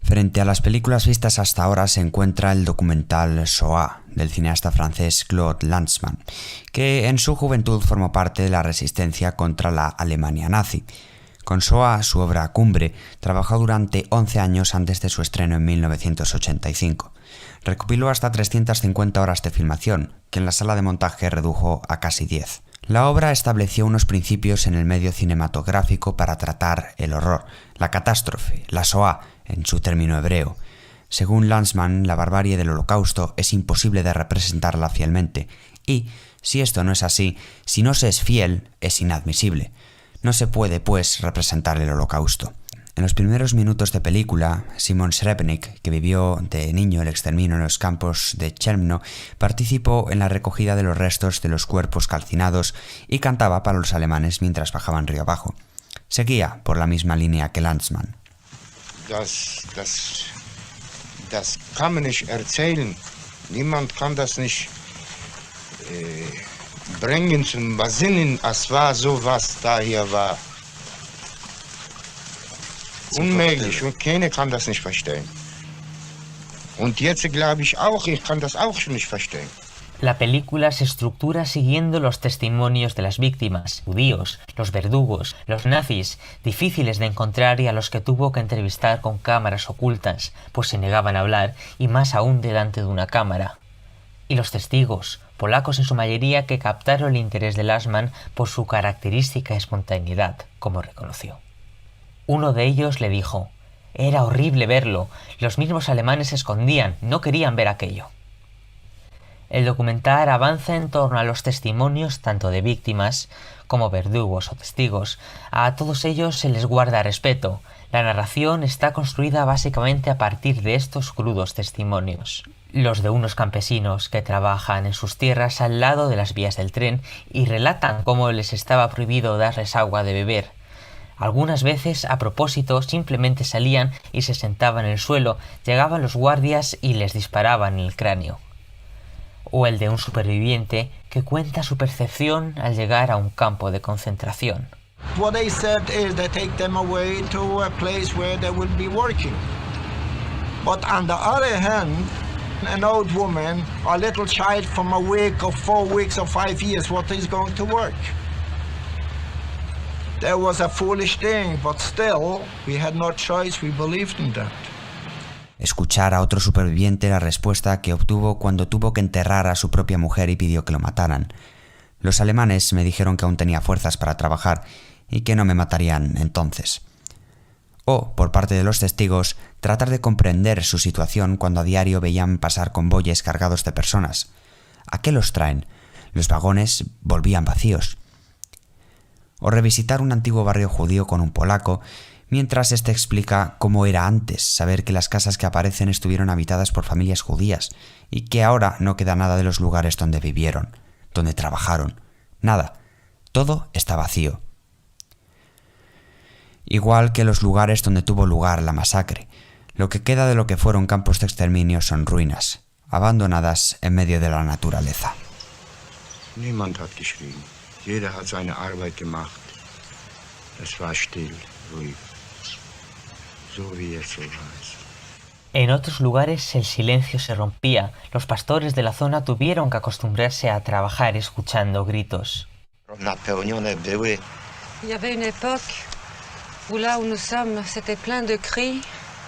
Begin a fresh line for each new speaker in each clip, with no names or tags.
Frente a las películas vistas hasta ahora se encuentra el documental Shoah, del cineasta francés Claude Lanzmann, que en su juventud formó parte de la resistencia contra la Alemania nazi. Con Shoah, su obra cumbre, trabajó durante 11 años antes de su estreno en 1985. Recopiló hasta 350 horas de filmación, que en la sala de montaje redujo a casi 10. La obra estableció unos principios en el medio cinematográfico para tratar el horror, la catástrofe, la Shoah, en su término hebreo. Según Lanzmann, la barbarie del Holocausto es imposible de representarla fielmente, y, si esto no es así, si no se es fiel, es inadmisible. No se puede, pues, representar el Holocausto. En los primeros minutos de película, Simon Srebnik, que vivió de niño el exterminio en los campos de Cherno, participó en la recogida de los restos de los cuerpos calcinados y cantaba para los alemanes mientras bajaban río abajo. Seguía por la misma línea que Lanzmann.
Das kann man nicht erzählen. Niemand kann das nicht bringen zum Besinnen, es war so, was da hier war. Unmöglich, und keiner kann das nicht verstehen. Und jetzt glaube ich kann das auch schon nicht verstehen.
La película se estructura siguiendo los testimonios de las víctimas, judíos, los verdugos, los nazis, difíciles de encontrar y a los que tuvo que entrevistar con cámaras ocultas, pues se negaban a hablar, y más aún delante de una cámara. Y los testigos, polacos en su mayoría, que captaron el interés de Lanzmann por su característica espontaneidad, como reconoció. Uno de ellos le dijo: «Era horrible verlo, los mismos alemanes se escondían, no querían ver aquello». El documental avanza en torno a los testimonios tanto de víctimas como verdugos o testigos. A todos ellos se les guarda respeto. La narración está construida básicamente a partir de estos crudos testimonios. Los de unos campesinos que trabajan en sus tierras al lado de las vías del tren y relatan cómo les estaba prohibido darles agua de beber. Algunas veces, a propósito, simplemente salían y se sentaban en el suelo, llegaban los guardias y les disparaban en el cráneo. O el de un superviviente que cuenta su percepción al llegar a un campo de concentración.
What they said is they take them away to a place where they will be working. But on the other hand, an old woman, a little child from a week or 4 weeks or 5 years, what is going to work? That was a foolish thing, but still, we had no choice, we believed in that.
Escuchar a otro superviviente la respuesta que obtuvo cuando tuvo que enterrar a su propia mujer y pidió que lo mataran. Los alemanes me dijeron que aún tenía fuerzas para trabajar y que no me matarían entonces. O, por parte de los testigos, tratar de comprender su situación cuando a diario veían pasar convoyes cargados de personas. ¿A qué los traen? Los vagones volvían vacíos. O revisitar un antiguo barrio judío con un polaco, mientras éste explica cómo era antes saber que las casas que aparecen estuvieron habitadas por familias judías y que ahora no queda nada de los lugares donde vivieron, donde trabajaron. Nada. Todo está vacío. Igual que los lugares donde tuvo lugar la masacre. Lo que queda de lo que fueron campos de exterminio son ruinas, abandonadas en medio de la naturaleza.
Niemand hat geschrien. Jeder hat seine Arbeit gemacht. Es war still, ruhig. So wie es so war.
En otros lugares el silencio se rompía. Los pastores de la zona tuvieron que acostumbrarse a trabajar escuchando gritos.
Napełnione były.
Il y avait une époque où là où nous sommes, c'était plein de cris,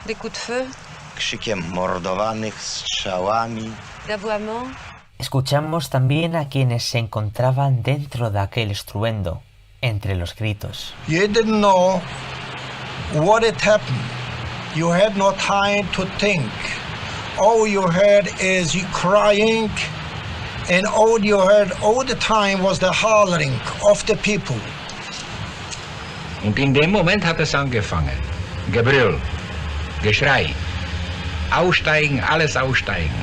des coups de feu,
Krzykiem mordowanych, strzałami.
d'aboiements.
Escuchamos también a quienes se encontraban dentro de aquel estruendo, entre los gritos.
You didn't know what had happened. You had no time to think. All you heard is you crying, and all you heard all the time was the hollering of the people.
Und in dem Moment hat es angefangen. Gebrüll, Geschrei, aussteigen, alles aussteigen,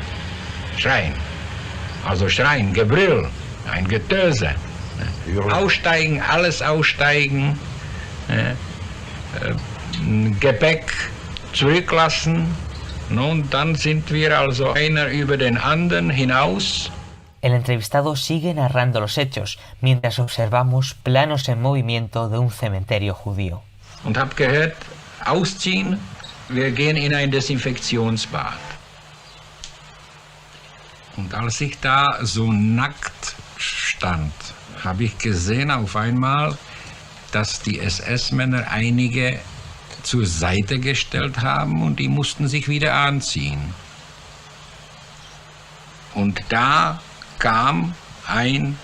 schreien. Also schreien, Gebrüll, ein Getöse. Aussteigen, alles aussteigen, Gepäck zurücklassen. Und dann sind wir also einer über den anderen hinaus.
El entrevistado sigue narrando los hechos, mientras observamos planos en movimiento de un cementerio judío.
Und hab gehört, ausziehen, wir gehen in ein Desinfektionsbad. Und als ich da so nackt stand, habe ich gesehen auf einmal, dass die SS-Männer einige zur Seite gestellt haben und die mussten sich wieder anziehen. Und da kam ein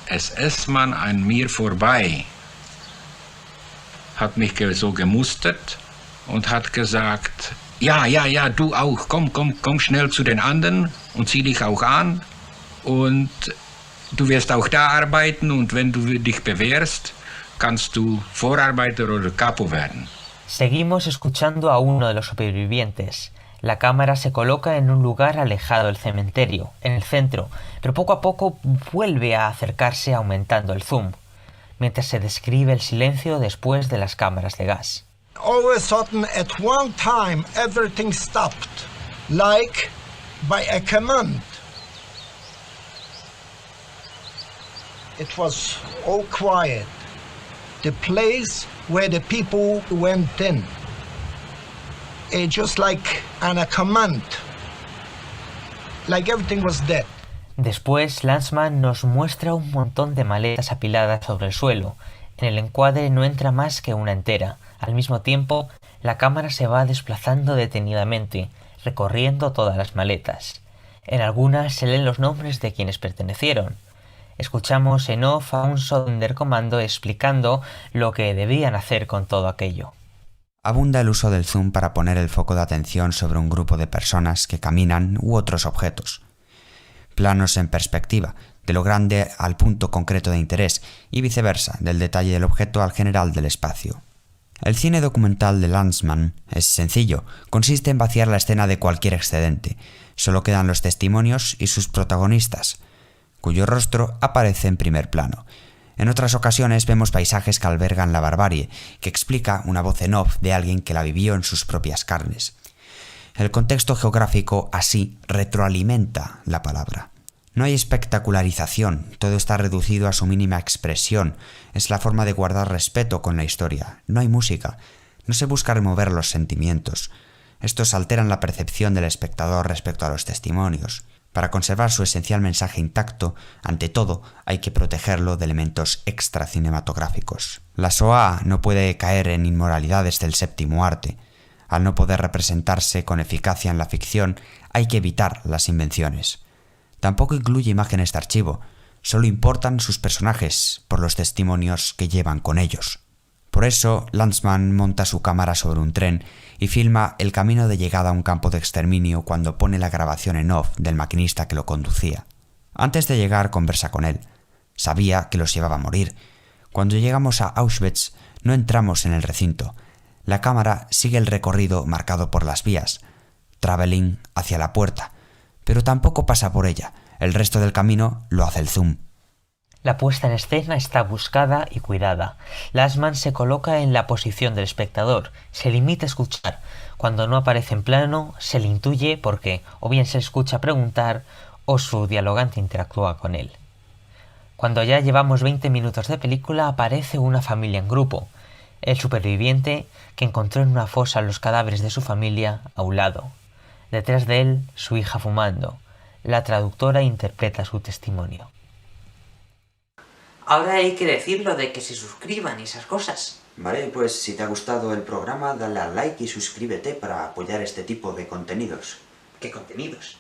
SS-Mann an mir vorbei, hat mich so gemustert und hat gesagt, ja, du auch, komm schnell zu den anderen und zieh dich auch an und du wirst auch da arbeiten und wenn du dich bewährst, kannst du Vorarbeiter oder Capo werden.
Seguimos escuchando a uno de los supervivientes. La cámara se coloca en un lugar alejado del cementerio, en el centro, pero poco a poco vuelve a acercarse aumentando el zoom, mientras se describe el silencio después de las cámaras de gas.
All of a sudden, at one time, everything stopped, like by a command. It was all quiet. The place where the people went in. Just like on a command. Like everything was dead.
Después, Landsman nos muestra un montón de maletas apiladas sobre el suelo. En el encuadre no entra más que una entera. Al mismo tiempo, la cámara se va desplazando detenidamente, recorriendo todas las maletas. En algunas se leen los nombres de quienes pertenecieron. Escuchamos en off a un Sonderkommando explicando lo que debían hacer con todo aquello.
Abunda el uso del zoom para poner el foco de atención sobre un grupo de personas que caminan u otros objetos. Planos en perspectiva, de lo grande al punto concreto de interés y viceversa, del detalle del objeto al general del espacio. El cine documental de Landsman es sencillo, consiste en vaciar la escena de cualquier excedente. Solo quedan los testimonios y sus protagonistas, cuyo rostro aparece en primer plano. En otras ocasiones vemos paisajes que albergan la barbarie, que explica una voz en off de alguien que la vivió en sus propias carnes. El contexto geográfico así retroalimenta la palabra. No hay espectacularización, todo está reducido a su mínima expresión, es la forma de guardar respeto con la historia. No hay música, no se busca remover los sentimientos. Estos alteran la percepción del espectador respecto a los testimonios. Para conservar su esencial mensaje intacto, ante todo, hay que protegerlo de elementos extracinematográficos. La Shoah no puede caer en inmoralidades del séptimo arte. Al no poder representarse con eficacia en la ficción, hay que evitar las invenciones. Tampoco incluye imágenes de archivo, solo importan sus personajes por los testimonios que llevan con ellos. Por eso, Landsman monta su cámara sobre un tren y filma el camino de llegada a un campo de exterminio cuando pone la grabación en off del maquinista que lo conducía. Antes de llegar conversa con él. Sabía que los llevaba a morir. Cuando llegamos a Auschwitz no entramos en el recinto. La cámara sigue el recorrido marcado por las vías, traveling hacia la puerta, pero tampoco pasa por ella. El resto del camino lo hace el zoom.
La puesta en escena está buscada y cuidada. Landsman se coloca en la posición del espectador, se limita a escuchar. Cuando no aparece en plano, se le intuye porque o bien se escucha preguntar o su dialogante interactúa con él. Cuando ya llevamos 20 minutos de película, aparece una familia en grupo. El superviviente, que encontró en una fosa los cadáveres de su familia, a un lado. Detrás de él, su hija fumando. La traductora interpreta su testimonio.
Ahora hay que decir lo de que se suscriban y esas cosas.
Vale, pues si te ha gustado el programa, dale al like y suscríbete para apoyar este tipo de contenidos.
¿Qué contenidos?